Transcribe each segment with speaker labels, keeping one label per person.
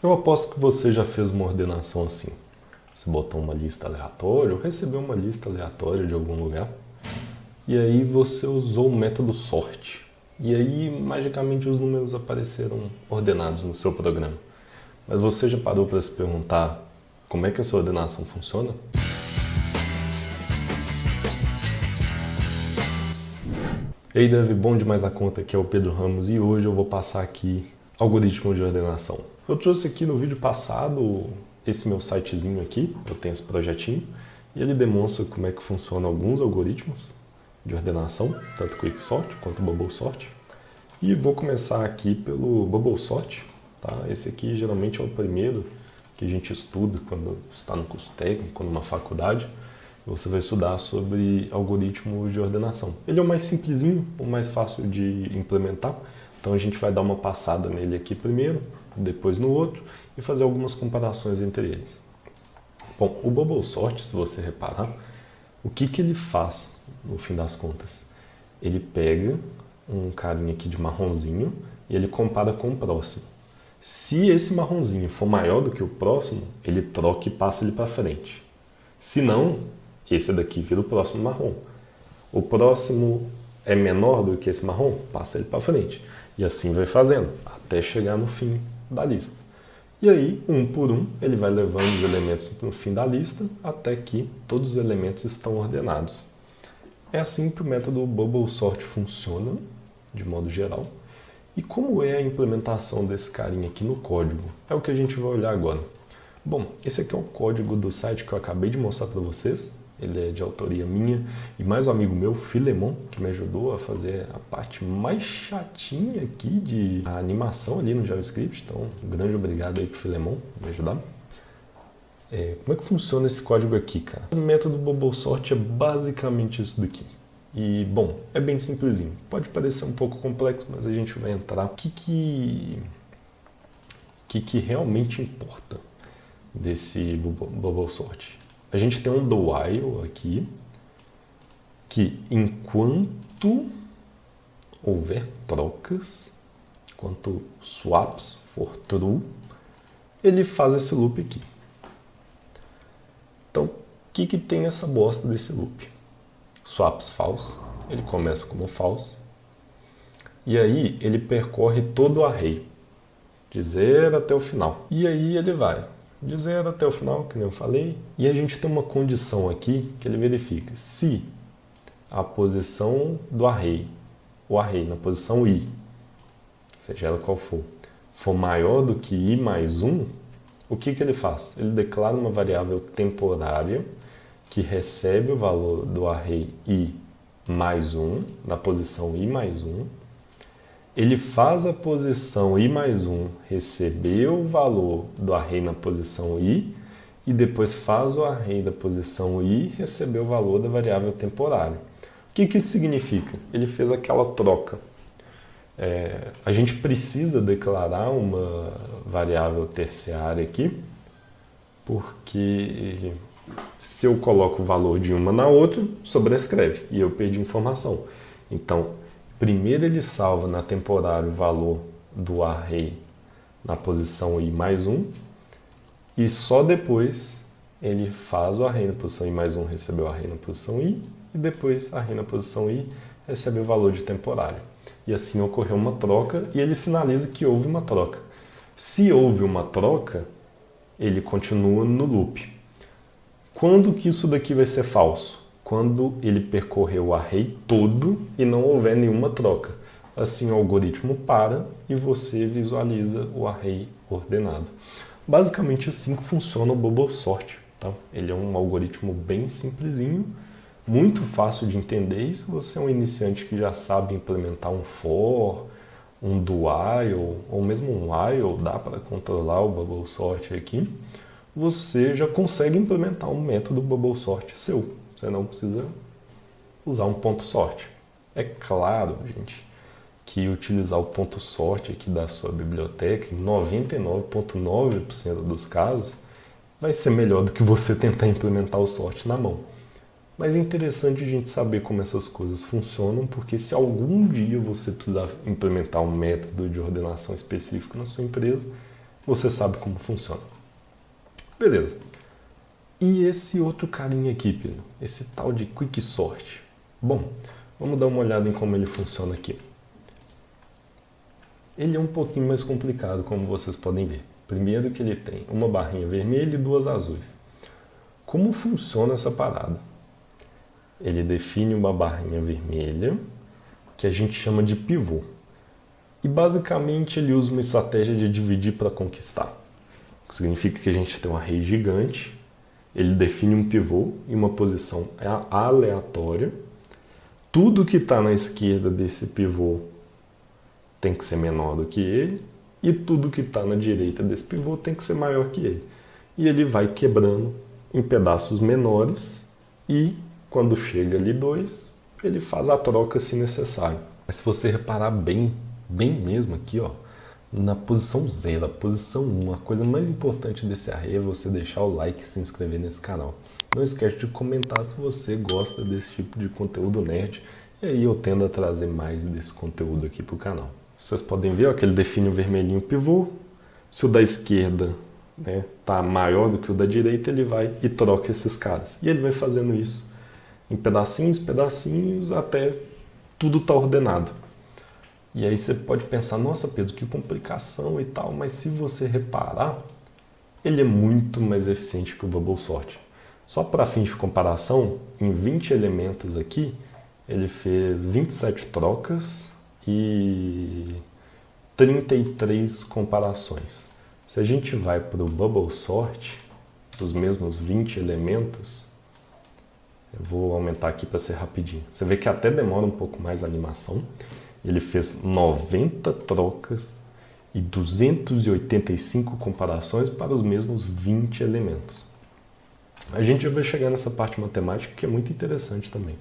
Speaker 1: Eu aposto que você já fez uma ordenação assim. Você botou uma lista aleatória ou recebeu uma lista aleatória de algum lugar. E aí você usou o método sort. E aí, magicamente, os números apareceram ordenados no seu programa. Mas você já parou para se perguntar como é que essa ordenação funciona? Ei, Dev, bom demais da conta, aqui é o Pedro Ramos e hoje eu vou passar aqui algoritmo de ordenação. Eu trouxe aqui no vídeo passado esse meu sitezinho aqui, eu tenho esse projetinho, e ele demonstra como é que funciona alguns algoritmos de ordenação, tanto Quicksort quanto Bubble Sort. E vou começar aqui pelo Bubble Sort, tá? Esse aqui geralmente é o primeiro que a gente estuda quando está no curso técnico, numa faculdade. Você vai estudar sobre algoritmos de ordenação. Ele é o mais simplesinho, o mais fácil de implementar. Então a gente vai dar uma passada nele aqui primeiro, depois no outro, e fazer algumas comparações entre eles. Bom, o Bubble Sort, se você reparar, o que ele faz no fim das contas? Ele pega um carinha aqui de marronzinho e ele compara com o próximo. Se esse marronzinho for maior do que o próximo, ele troca e passa ele para frente. Se não, esse daqui vira o próximo marrom. O próximo é menor do que esse marrom, passa ele para frente. E assim vai fazendo, até chegar no fim da lista. E aí, um por um, ele vai levando os elementos para o fim da lista, até que todos os elementos estão ordenados. É assim que o método Bubble Sort funciona, de modo geral. E como é a implementação desse carinha aqui no código? É o que a gente vai olhar agora. Bom, esse aqui é o código do site que eu acabei de mostrar para vocês. Ele é de autoria minha e mais um amigo meu, Filemon, que me ajudou a fazer a parte mais chatinha aqui de a animação ali no JavaScript. Então, um grande obrigado aí pro Filemon por me ajudar. Como é que funciona esse código aqui, cara? O método Bubble Sort é basicamente isso daqui. E, bom, é bem simplesinho. Pode parecer um pouco complexo, mas a gente vai entrar. O que realmente importa desse Bubble Sort? A gente tem um do while aqui, que enquanto houver trocas, enquanto swaps for true, ele faz esse loop aqui. Então, o que tem essa bosta desse loop? Swaps false, ele começa como false, e aí ele percorre todo o array, de 0 até o final. E aí ele vai de 0 até o final, que nem eu falei, e a gente tem uma condição aqui que ele verifica se a posição do array, o array na posição i, seja ela qual for maior do que i mais 1, o que ele faz? Ele declara uma variável temporária que recebe o valor do array i mais 1, na posição i mais 1, ele faz a posição i mais 1 receber o valor do array na posição i e depois faz o array da posição i receber o valor da variável temporária. O que isso significa? Ele fez aquela troca. A gente precisa declarar uma variável terciária aqui, porque se eu coloco o valor de uma na outra, sobrescreve e eu perdi informação. Então, primeiro ele salva na temporária o valor do array na posição i mais 1 e só depois ele faz o array na posição i mais 1 receber o array na posição i e depois array na posição i receber o valor de temporário. E assim ocorreu uma troca e ele sinaliza que houve uma troca. Se houve uma troca, ele continua no loop. Quando que isso daqui vai ser falso? Quando ele percorreu o array todo e não houver nenhuma troca. Assim o algoritmo para e você visualiza o array ordenado. Basicamente assim que funciona o Bubble Sort. Tá? Ele é um algoritmo bem simplesinho, muito fácil de entender. E se você é um iniciante que já sabe implementar um for, um do while ou mesmo um while, dá para controlar o Bubble Sort aqui, você já consegue implementar um método Bubble Sort seu. Você não precisa usar um ponto sort. É claro, gente, que utilizar o ponto sort aqui da sua biblioteca, em 99,9% dos casos, vai ser melhor do que você tentar implementar o sort na mão. Mas é interessante a gente saber como essas coisas funcionam, porque se algum dia você precisar implementar um método de ordenação específico na sua empresa, você sabe como funciona. Beleza. E esse outro carinha aqui, Pedro? Esse tal de Quicksort. Bom, vamos dar uma olhada em como ele funciona aqui. Ele é um pouquinho mais complicado, como vocês podem ver. Primeiro que ele tem uma barrinha vermelha e duas azuis. Como funciona essa parada? Ele define uma barrinha vermelha, que a gente chama de pivô. E basicamente ele usa uma estratégia de dividir para conquistar. O que significa que a gente tem um array gigante, ele define um pivô em uma posição aleatória. Tudo que está na esquerda desse pivô tem que ser menor do que ele, e tudo que está na direita desse pivô tem que ser maior que ele. E ele vai quebrando em pedaços menores e quando chega ali 2, ele faz a troca se necessário. Mas se você reparar bem mesmo aqui, ó, na posição 0, a posição 1, a coisa mais importante desse array é você deixar o like e se inscrever nesse canal. Não esquece de comentar se você gosta desse tipo de conteúdo nerd, e aí eu tendo a trazer mais desse conteúdo aqui para o canal. Vocês podem ver ó, que ele define o vermelhinho pivô. Se o da esquerda tá maior do que o da direita, ele vai e troca esses caras. E ele vai fazendo isso em pedacinhos, até tudo tá ordenado. E aí você pode pensar, nossa Pedro, que complicação e tal, mas se você reparar, ele é muito mais eficiente que o Bubble Sort. Só para fins de comparação, em 20 elementos aqui, ele fez 27 trocas e 33 comparações. Se a gente vai para o Bubble Sort, os mesmos 20 elementos, eu vou aumentar aqui para ser rapidinho. Você vê que até demora um pouco mais a animação. Ele fez 90 trocas e 285 comparações para os mesmos 20 elementos. A gente já vai chegar nessa parte matemática que é muito interessante também.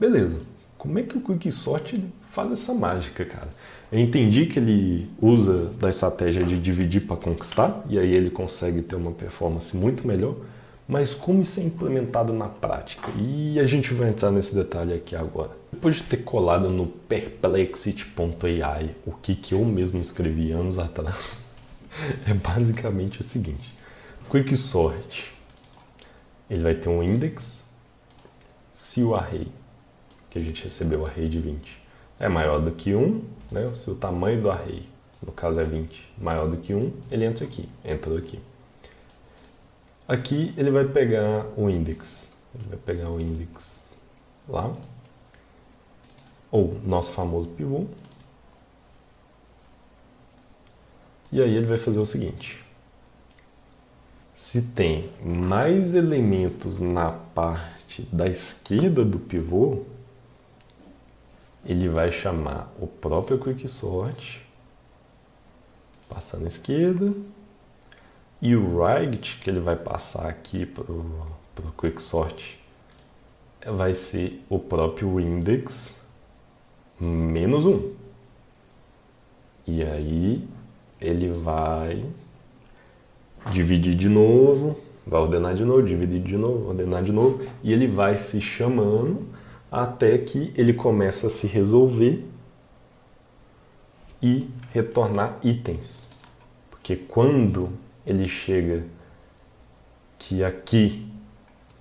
Speaker 1: Beleza, como é que o Quicksort faz essa mágica, cara? Eu entendi que ele usa da estratégia de dividir para conquistar, e aí ele consegue ter uma performance muito melhor, mas como isso é implementado na prática? E a gente vai entrar nesse detalhe aqui agora. Depois de ter colado no perplexity.ai, o que eu mesmo escrevi anos atrás, é basicamente o seguinte. Quicksort, ele vai ter um index se o array, que a gente recebeu o array de 20, é maior do que 1, né? Se o tamanho do array, no caso é 20, maior do que 1, ele entra aqui, entrou aqui. Aqui ele vai pegar o index, lá, ou nosso famoso pivô, e aí ele vai fazer o seguinte, se tem mais elementos na parte da esquerda do pivô, ele vai chamar o próprio Quicksort, passar na esquerda, e o right que ele vai passar aqui para o Quicksort vai ser o próprio index menos 1. E aí ele vai dividir de novo, vai ordenar de novo, dividir de novo, ordenar de novo, e ele vai se chamando até que ele começa a se resolver e retornar itens. Porque quando ele chega que aqui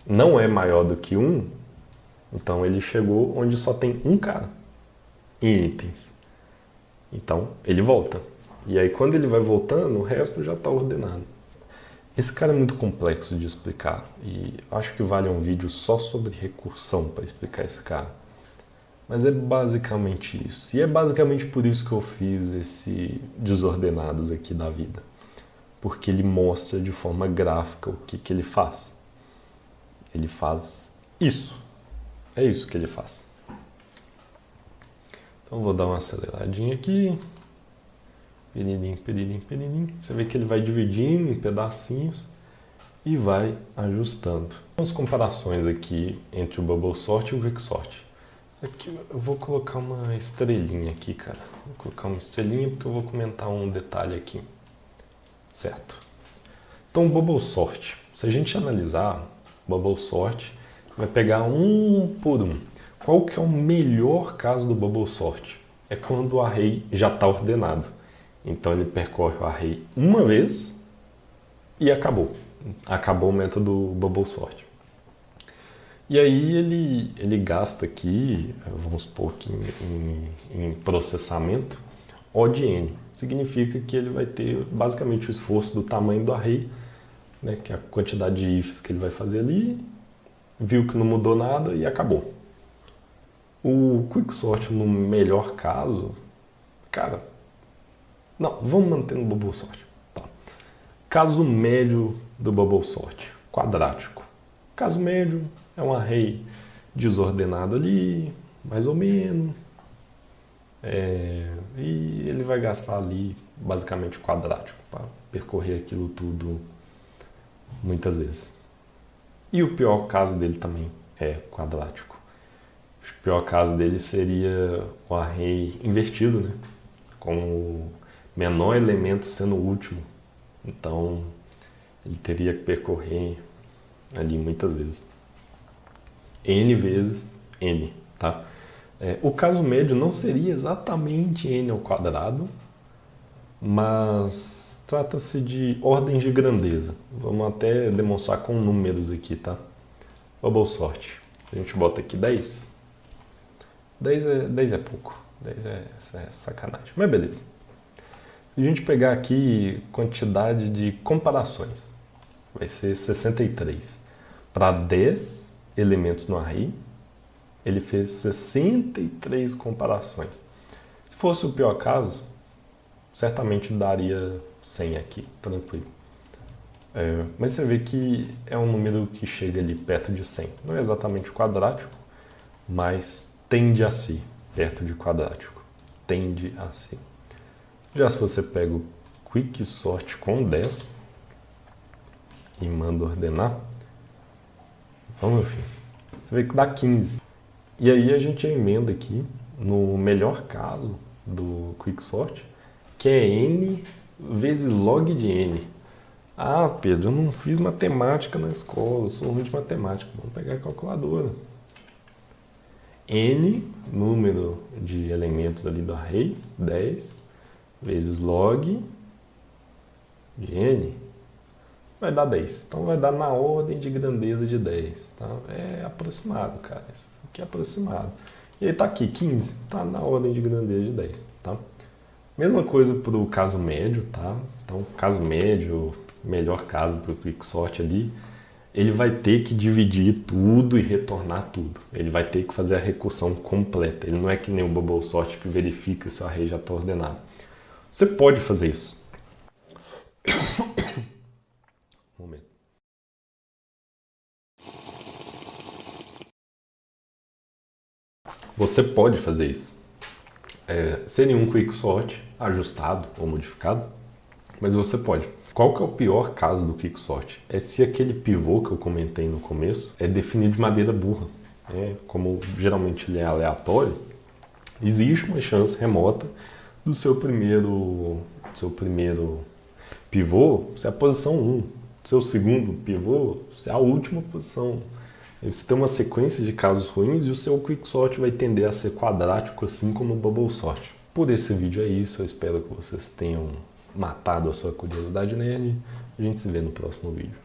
Speaker 1: não é maior do que 1, então ele chegou onde só tem um cara em itens. Então ele volta. E aí quando ele vai voltando, o resto já está ordenado. Esse cara é muito complexo de explicar e acho que vale um vídeo só sobre recursão para explicar esse cara. Mas é basicamente isso. E é basicamente por isso que eu fiz esse desordenados aqui da vida. Porque ele mostra de forma gráfica o que ele faz. Ele faz isso. É isso que ele faz. Então vou dar uma aceleradinha aqui. Peririm, peririm, peririm. Você vê que ele vai dividindo em pedacinhos e vai ajustando. Umas comparações aqui entre o Bubble Sort e o Quicksort. Aqui eu vou colocar uma estrelinha aqui, cara. Vou colocar uma estrelinha porque eu vou comentar um detalhe aqui. Certo. Então o Bubble Sort. Se a gente analisar, o Bubble Sort vai pegar um por um. Qual que é o melhor caso do Bubble Sort? É quando o array já está ordenado. Então ele percorre o array uma vez e acabou. Acabou o método Bubble Sort. E aí ele gasta aqui, vamos supor que em processamento, O de N. Significa que ele vai ter basicamente o esforço do tamanho do array, né, que é a quantidade de ifs que ele vai fazer ali, viu que não mudou nada e acabou. O Quicksort, no melhor caso, cara, não, vamos manter no Bubble Sort. Tá. Caso médio do Bubble Sort, quadrático. Caso médio é um array desordenado ali, mais ou menos. E ele vai gastar ali basicamente quadrático para percorrer aquilo tudo muitas vezes. E o pior caso dele também é quadrático. O pior caso dele seria o array invertido, né? Com o menor elemento sendo o último. Então ele teria que percorrer ali muitas vezes. N vezes N, tá? O caso médio não seria exatamente N ao quadrado, mas trata-se de ordens de grandeza. Vamos até demonstrar com números aqui, tá? Bubble Sort. A gente bota aqui 10. 10 é pouco. 10 é sacanagem. Mas beleza. Se a gente pegar aqui quantidade de comparações, vai ser 63. Para 10 elementos no array, ele fez 63 comparações. Se fosse o pior caso, certamente daria 100 aqui, tranquilo. Mas você vê que é um número que chega ali perto de 100. Não é exatamente quadrático, mas tende a ser perto de quadrático. Tende a ser. Já se você pega o Quicksort com 10 e manda ordenar, vamos, meu filho, você vê que dá 15. E aí a gente emenda aqui no melhor caso do Quicksort, que é N vezes log de N. Ah, Pedro, eu não fiz matemática na escola, eu sou ruim de matemática. Vamos pegar a calculadora. N, número de elementos ali do array, 10, vezes log de N, vai dar 10. Então vai dar na ordem de grandeza de 10. Tá? É aproximado, cara. Isso aqui é aproximado. E aí tá aqui, 15. Tá na ordem de grandeza de 10. Tá? Mesma coisa para o caso médio, tá? Então, caso médio, melhor caso para o Quicksort ali, ele vai ter que dividir tudo e retornar tudo. Ele vai ter que fazer a recursão completa. Ele não é que nem o Bubble Sort que verifica se o array já está ordenado. Você pode fazer isso. Um momento. Você pode fazer isso. Seria um Quicksort ajustado ou modificado, mas você pode. Qual que é o pior caso do Quicksort? É se aquele pivô que eu comentei no começo é definido de maneira burra. Como geralmente ele é aleatório, existe uma chance remota do seu primeiro pivô ser a posição 1, do seu segundo pivô ser a última posição. Aí você tem uma sequência de casos ruins e o seu Quicksort vai tender a ser quadrático, assim como o Bubble Sort. Por esse vídeo é isso, eu espero que vocês tenham matado a sua curiosidade nerd. A gente se vê no próximo vídeo.